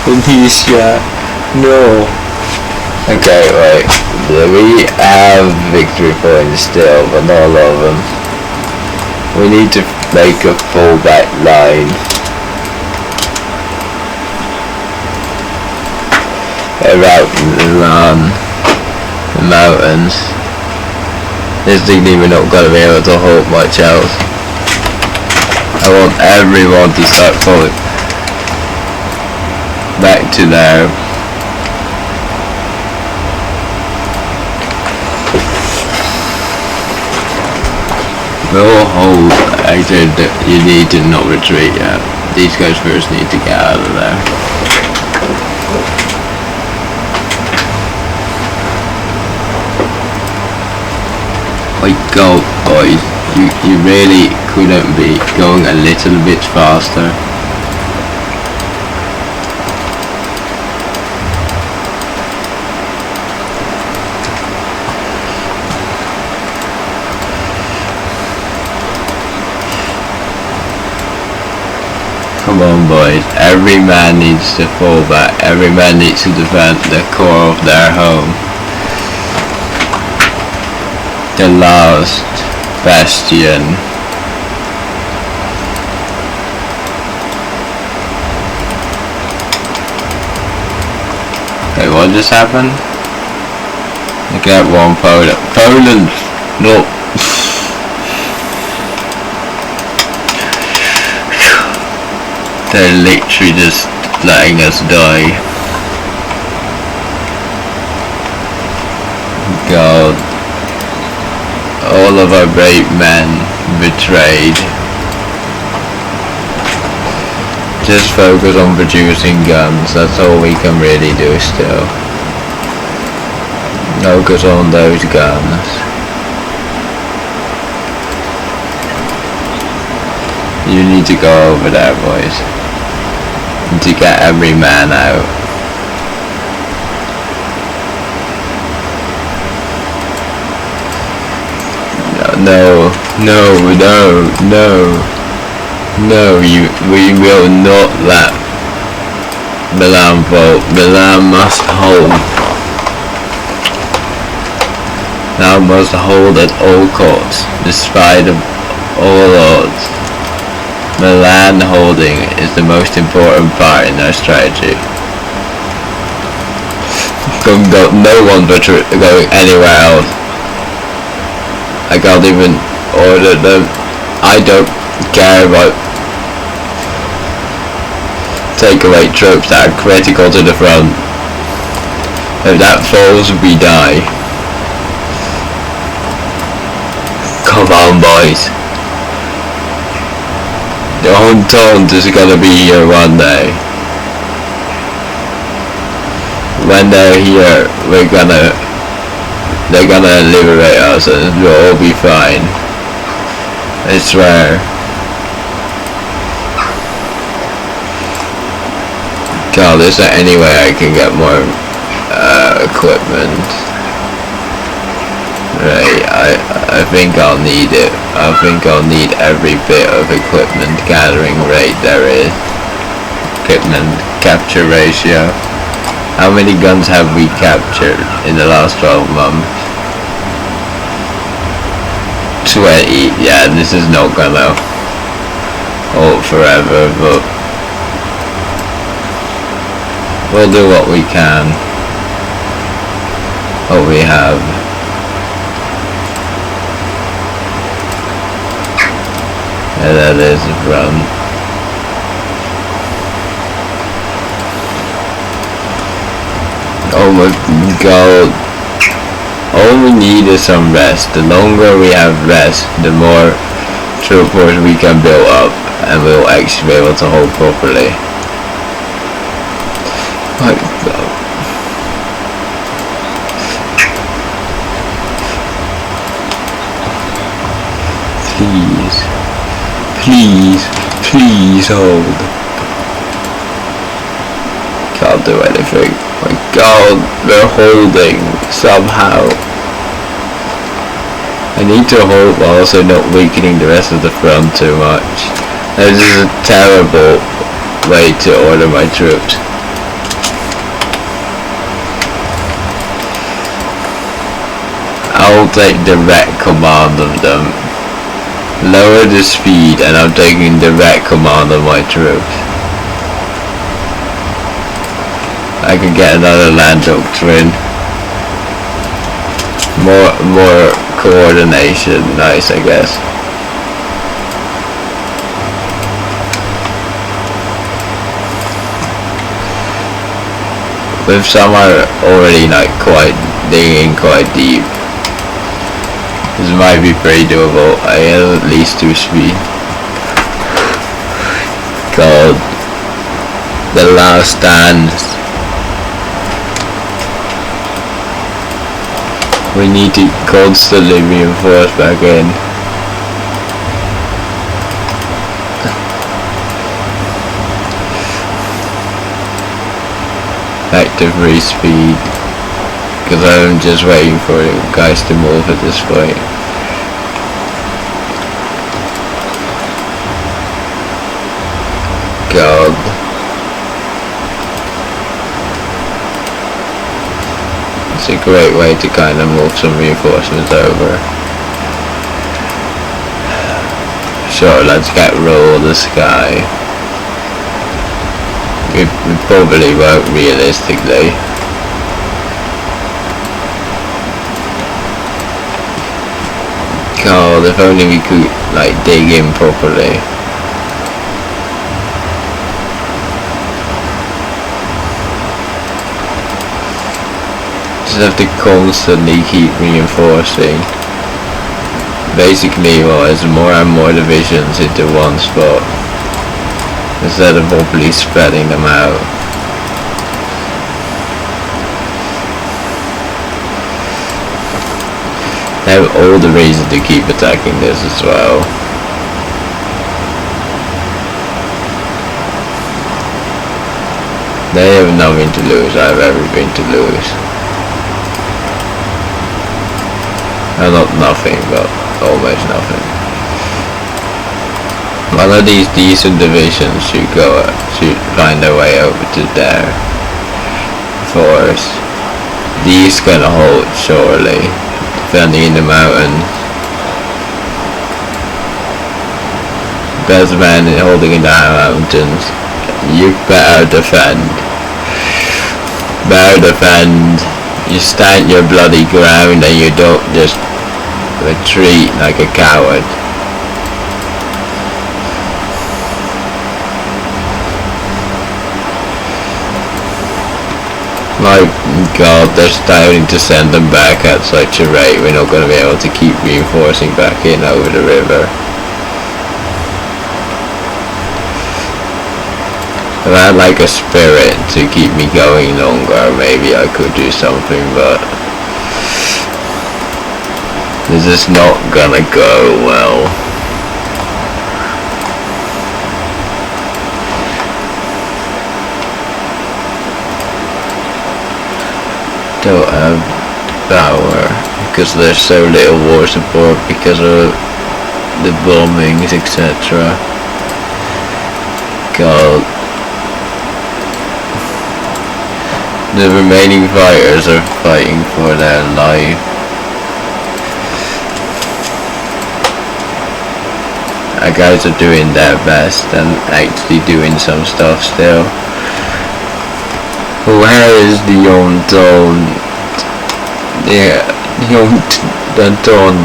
Venetia, no. Okay, right. We have victory points still, but not a lot of them. We need to make a fallback line. Around the mountains. This thing we're not going to be able to hold much else. I want everyone to start falling back to there. We'll hold. Actually, you need to not retreat yet. These guys first need to get out of there. My God, boys, you really couldn't be going a little bit faster. Come on, boys. Every man needs to fall back. Every man needs to defend the core of their home. The last bastion. Wait, what just happened? Look at one Poland. Poland! No. They're literally just letting us die. God. All of our brave men betrayed. Just focus on producing guns, that's all we can really do still. Focus on those guns. You need to go over there, boys. To get every man out. No, we will not let Milan vote. Milan must hold. Now must hold at all costs, despite of all odds. Milan holding is the most important part in our strategy. No one but going anywhere else. I can't even order them. I don't care about takeaway troops that are critical to the front. If that falls, we die. Come on, boys. The Entente is gonna be here one day. When they're here, they're gonna liberate us and we'll all be fine. I swear. God, is there any way I can get more equipment? Right, I think I'll need it. I think I'll need every bit of equipment gathering rate there is. Equipment capture ratio. How many guns have we captured in the last 12 months? 20. Yeah, this is not gonna hold forever, but we'll do what we can. What we have. Yeah, that is the front. Oh my God. All we need is some rest. The longer we have rest, the more troop force we can build up, and we'll actually be able to hold properly. My God. Please. Please hold. Can't do anything. My God, they're holding somehow. I need to hold while also not weakening the rest of the front too much. This is a terrible way to order my troops. I'll take direct command of them. Lower the speed and I'm taking direct command of my troops. I can get another land doctrine. More coordination, nice I guess. With some are already like quite digging quite deep. This might be pretty doable. I have at least 2 speed. God. The last stand. We need to constantly reinforce back in. Back to free speed. Because I'm just waiting for you guys to move at this point. God. It's a great way to kind of move some reinforcements over. Sure, let's get roll of the sky. We probably won't realistically. God, if only we could like dig in properly. Just have to constantly keep reinforcing. Basically, well, there's more and more divisions into one spot instead of probably spreading them out. They have all the reason to keep attacking this as well. They have nothing to lose, I have everything to lose. Well, not nothing, but almost nothing. One of these decent divisions should find their way over to there. Force. These gonna hold surely. Defending in the mountain. Best man holding in the mountains. You better defend. Better defend. You stand your bloody ground and you don't just retreat like a coward. My God, they're starting to send them back at such a rate, we're not going to be able to keep reinforcing back in over the river. If I had like a spirit to keep me going longer, maybe I could do something, but this is not gonna go well. Don't have power because there's so little war support because of the bombings, etc. God. The remaining fighters are fighting for their life. Our guys are doing their best and actually doing some stuff still. Where is the Entente? Yeah, the Entente.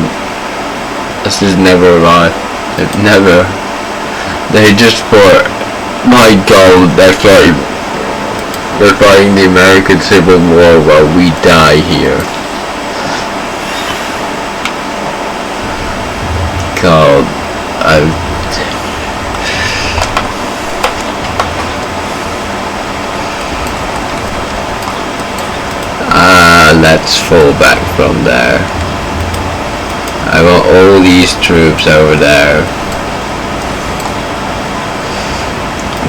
This is never arrived. Never. They just fought. My God, they're fighting the American Civil War while we die here. God, let's fall back from there. I want all these troops over there.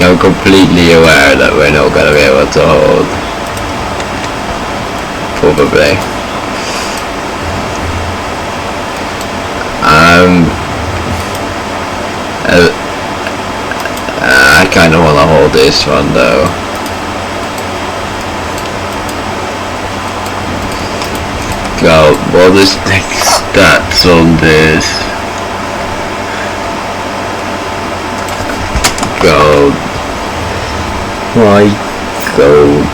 I'm completely aware that we're not going to be able to hold. Probably. I kind of want to hold this one though. God, what is the stats on this? God. My God.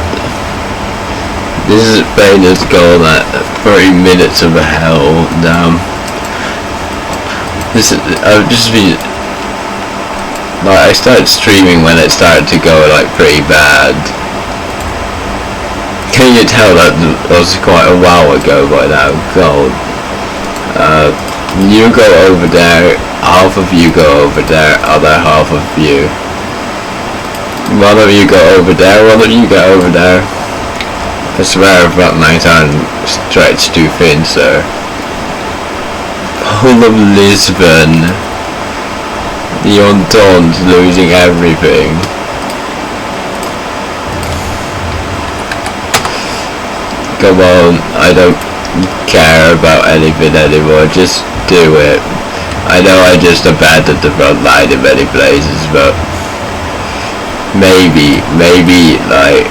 This is Vader's gone at 30 minutes of hell. Damn. This is, I've just been like, I started streaming when it started to go like pretty bad. Can you tell that was quite a while ago by now? God. You go over there, half of you go over there, other half of you. One of you go over there, one of you go over there. I swear front lines aren't stretched too thin, sir. Whole of Lisbon. The Entente losing everything. Come on, I don't care about anything anymore, just do it. I know I just abandoned the front line in many places, but maybe like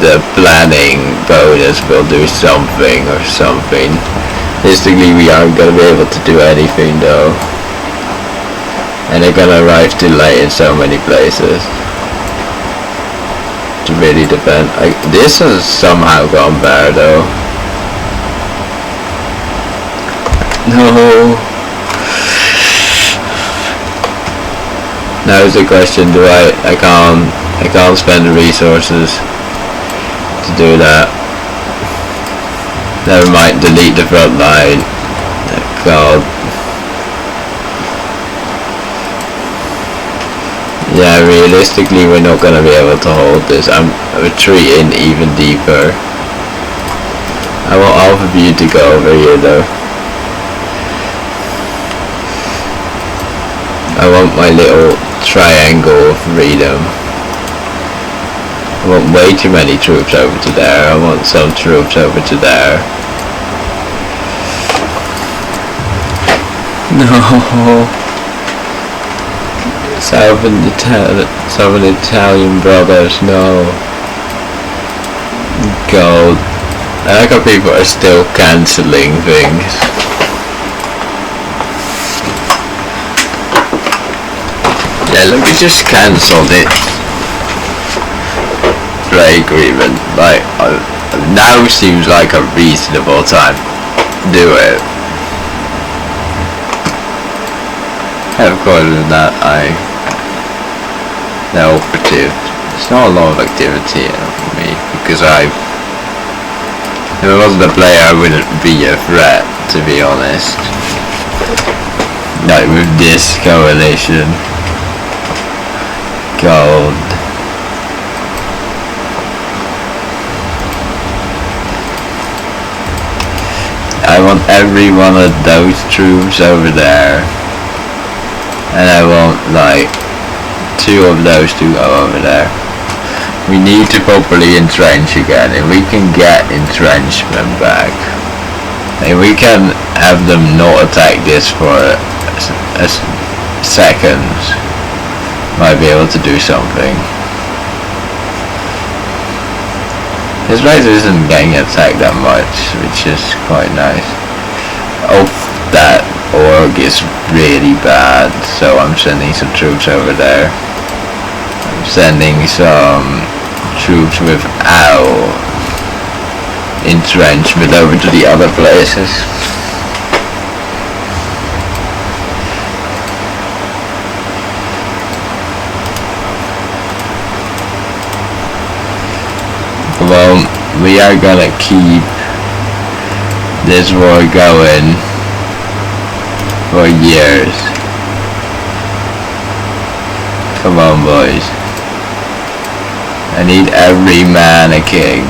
the planning bonus will do something or something. Realistically, we aren't gonna be able to do anything though, and they're gonna arrive too late in so many places. To really depend. This has somehow gone better though. No. Now is the question, do I can't spend the resources to do that. Never mind, delete the front line. God. Yeah, realistically we're not gonna be able to hold this. I'm retreating even deeper. I want all of you to go over here though. I want my little triangle of freedom. I want way too many troops over to there. I want some troops over to there. No. Southern Italian brothers, no. God. I like how people are still cancelling things. Yeah, let me just cancel it. Trade agreement. Like, now seems like a reasonable time to do it. Of course, with that, the operative. There's not a lot of activity for me because if I wasn't a player, I wouldn't be a threat, to be honest. Like with this coalition. God. I want every one of those troops over there. And I want like 2 of those to go over there. We need to properly entrench again. If we can get entrenchment back, and we can have them not attack this for a second, might be able to do something. This place isn't getting attacked that much, which is quite nice. Oh, that org is really bad, so I'm sending some troops over there. I'm sending some troops without entrenchment over to the other places. Well, we are gonna keep this war going for years. Come on, boys. I need every man a king.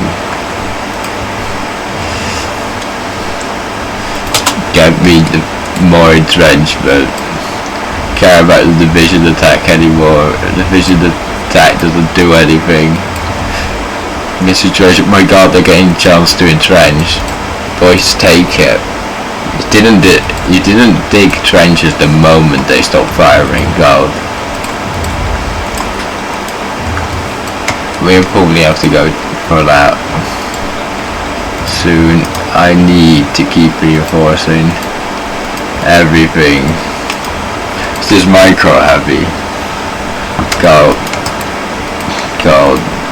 Get me the more entrenchment. Care about the division attack anymore. The division attack doesn't do anything. In this situation, my god, they're getting a chance to entrench. Boys, take it. You didn't dig trenches the moment they stopped firing. God. We'll probably have to go for that soon. I need to keep reinforcing everything. This is micro heavy. God.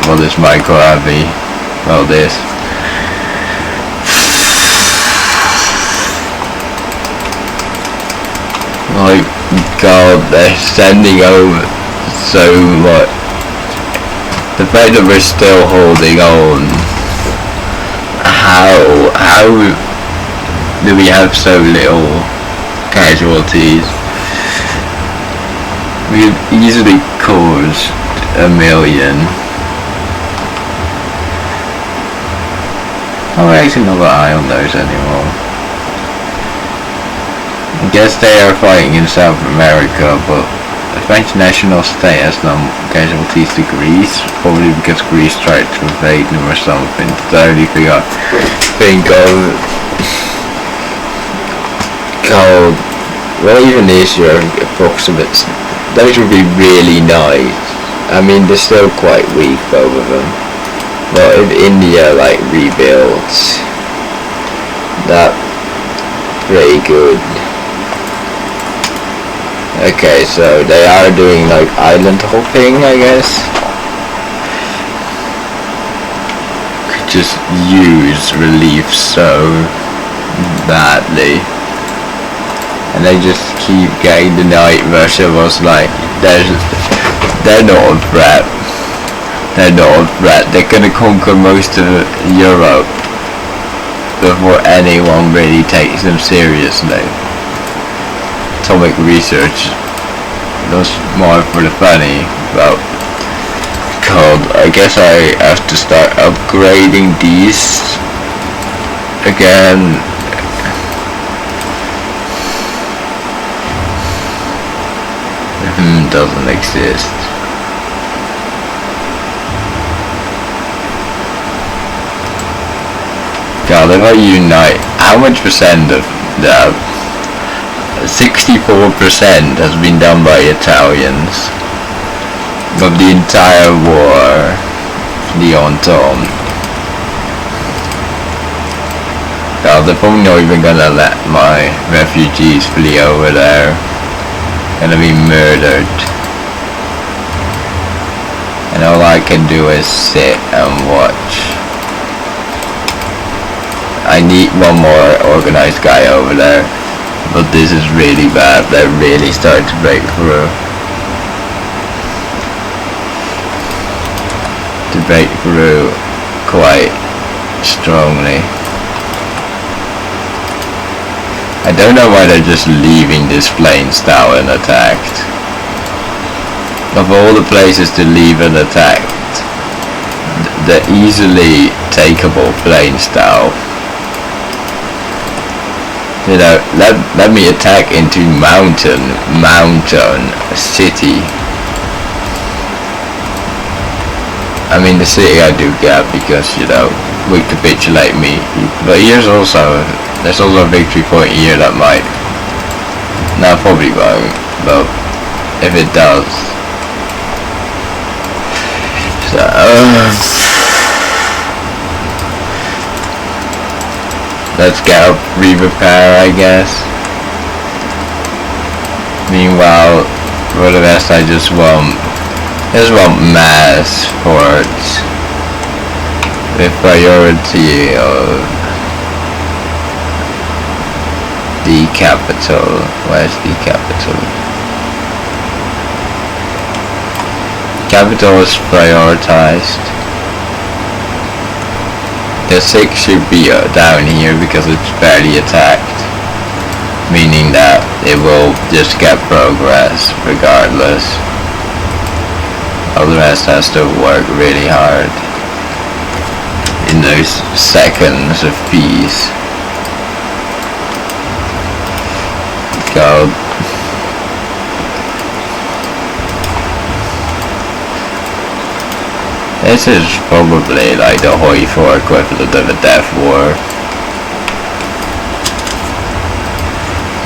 What is micro heavy? Well, this. My god, they're sending over so much. The fact that we're still holding on. How do we have so little casualties? We've easily caused 1 million. Oh, we're actually not got eye on those anymore. I guess they are fighting in South America, but the French national state has some casualties to Greece, probably because Greece tried to invade them or something. That's the only thing I think of. Called, what even is your approximates? Those would be really nice. I mean, they're still quite weak, both of them. But if India like rebuilds, that pretty good. Okay, so they are doing like island hopping, I guess. Could just use relief so badly. And they just keep getting denied. Russia was like, they're not a threat. They're not a threat. They're gonna conquer most of Europe before anyone really takes them seriously. Atomic research, that's more for the funny, but God, I guess I have to start upgrading these again. Doesn't exist. God, if I unite, how much percent of the 64% has been done by Italians of the entire war, the Entente. God, they're probably not even gonna let my refugees flee over there. Gonna be murdered. And all I can do is sit and watch. I need one more organized guy over there. But this is really bad. They're really starting to break through. To break through quite strongly. I don't know why they're just leaving this plains now unattacked. Of all the places to leave unattacked, the easily takeable plains now. You know, let me attack into mountain city. I mean, the city I do get because, you know, would capitulate me. But there's also a victory point here that might. No, probably won't. But if it does, so let's get a re-repair, I guess. Meanwhile, for the rest, I just want mass forts with priority of the capital. Where's the capital? Capital is prioritized. The 6 should be down here because it's barely attacked, meaning that it will just get progress regardless. All the rest has to work really hard in those seconds of peace. God. This is probably like the Hoi 4 equivalent of a death war.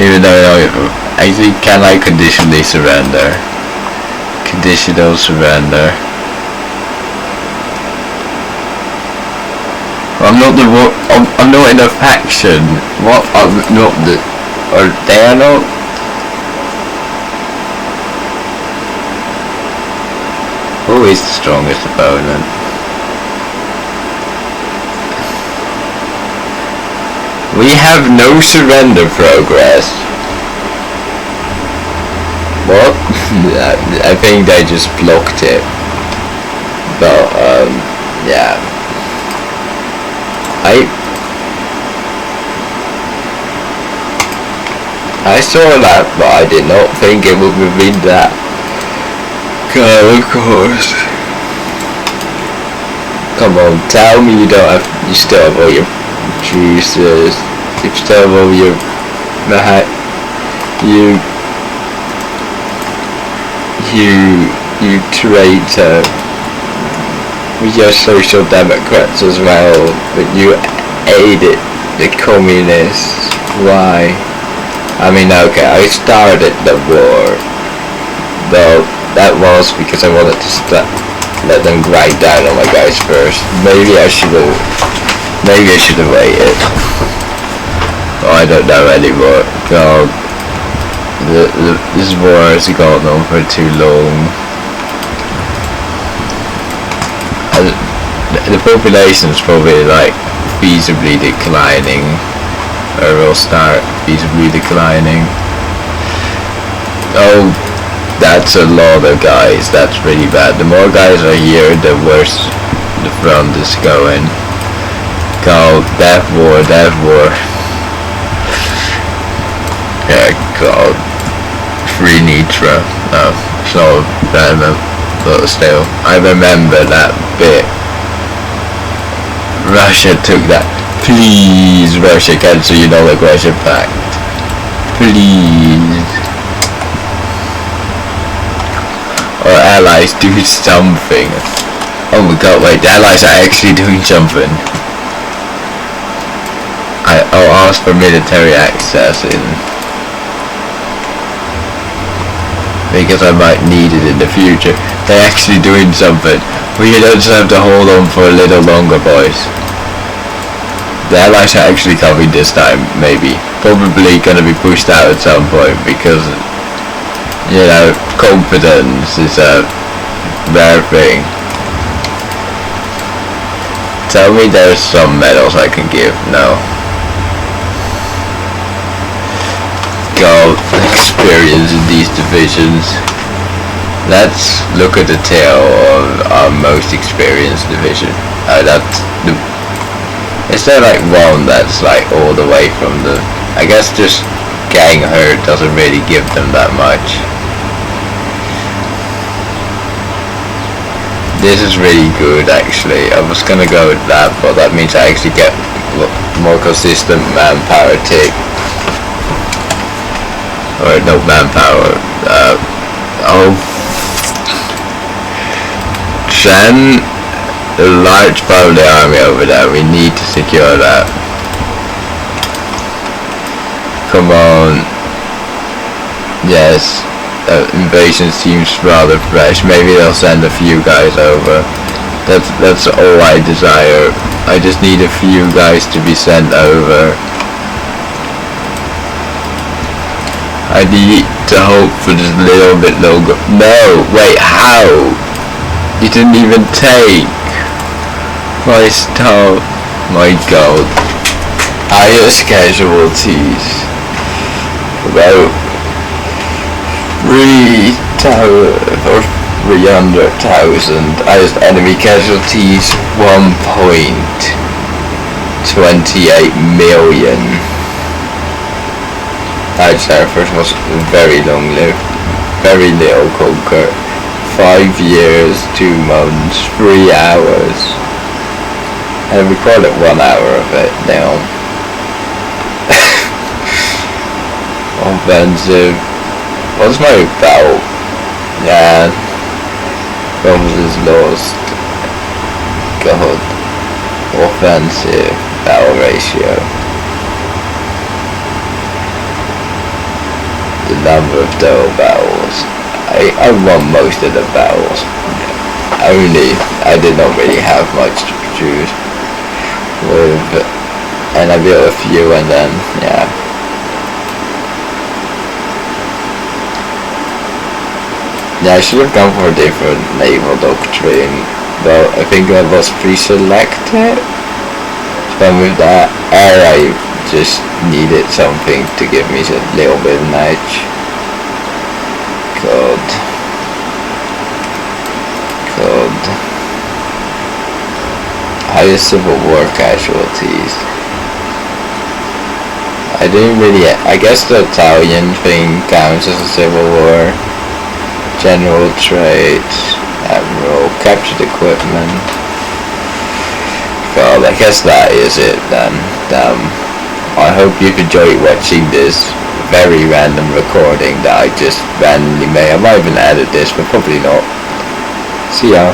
Even though actually, can I conditionally surrender? Conditional surrender. I'm not in a faction. What? I'm not the. Or they are not. Who is the strongest opponent? We have no surrender progress. What? I think they just blocked it. But, yeah. I saw that, but I did not think it would have been that. God, of course. Come on, tell me you don't have, you still have all your, Jesus, you still have all your, you traitor. With your social democrats as well, but you aided the communists. Why? I mean, okay, I started the war, though that was because I wanted to let them grind down on my guys first. Maybe I should have waited. Oh, I don't know anymore. God, this war has gone on for too long. The population is probably like feasibly declining, or will start feasibly declining. Oh, that's a lot of guys. That's pretty bad. The more guys are here, the worse the front is going. God, death war. Yeah, God. Free Nitra. No, it's not bad. But still, I remember that bit. Russia took that. Please, Russia, cancel your non-aggression pact. Please. Or allies, do something. Oh my god, wait, the allies are actually doing something. I'll ask for military access in. Because I might need it in the future. They're actually doing something. We don't just have to hold on for a little longer, boys. The allies are actually coming this time, maybe. Probably gonna be pushed out at some point because, you know, confidence is a rare thing. Tell me there's some medals I can give. No. God, experience in these divisions. Let's look at the tail of our most experienced division. That's the. Is there like one that's like all the way from the? I guess just gang herd doesn't really give them that much. This is really good actually. I was gonna go with that, but that means I actually get more consistent manpower take. Or no manpower. Send a large part of the army over there. We need to secure that. Come on. Yes. Invasion seems rather fresh. Maybe they'll send a few guys over. That's all I desire. I just need a few guys to be sent over. I need to hope for just a little bit longer. No, wait, how? You didn't even take. My god. Highest casualties. About 300,000. Highest enemy casualties 1.28 million. Our first was very long lived, very little conquer. 5 years, 2 months, 3 hours. And we call it 1 hour of it now. Offensive. What's my battle? Yeah. Provinces lost. God. Offensive battle ratio. The number of double battles. I won most of the battles. Only I did not really have much to produce with, and I built a few, and then yeah. Yeah, I should have gone for a different naval doctrine, but I think I was pre-selected. But with that air, I just needed something to give me a little bit of edge. God. Highest Civil War casualties. I didn't really. I guess the Italian thing counts as a Civil War. General trait, Admiral, captured equipment. Well, I guess that is it then. I hope you've enjoyed watching this very random recording that I just randomly made. I might even edit this, but probably not. See ya.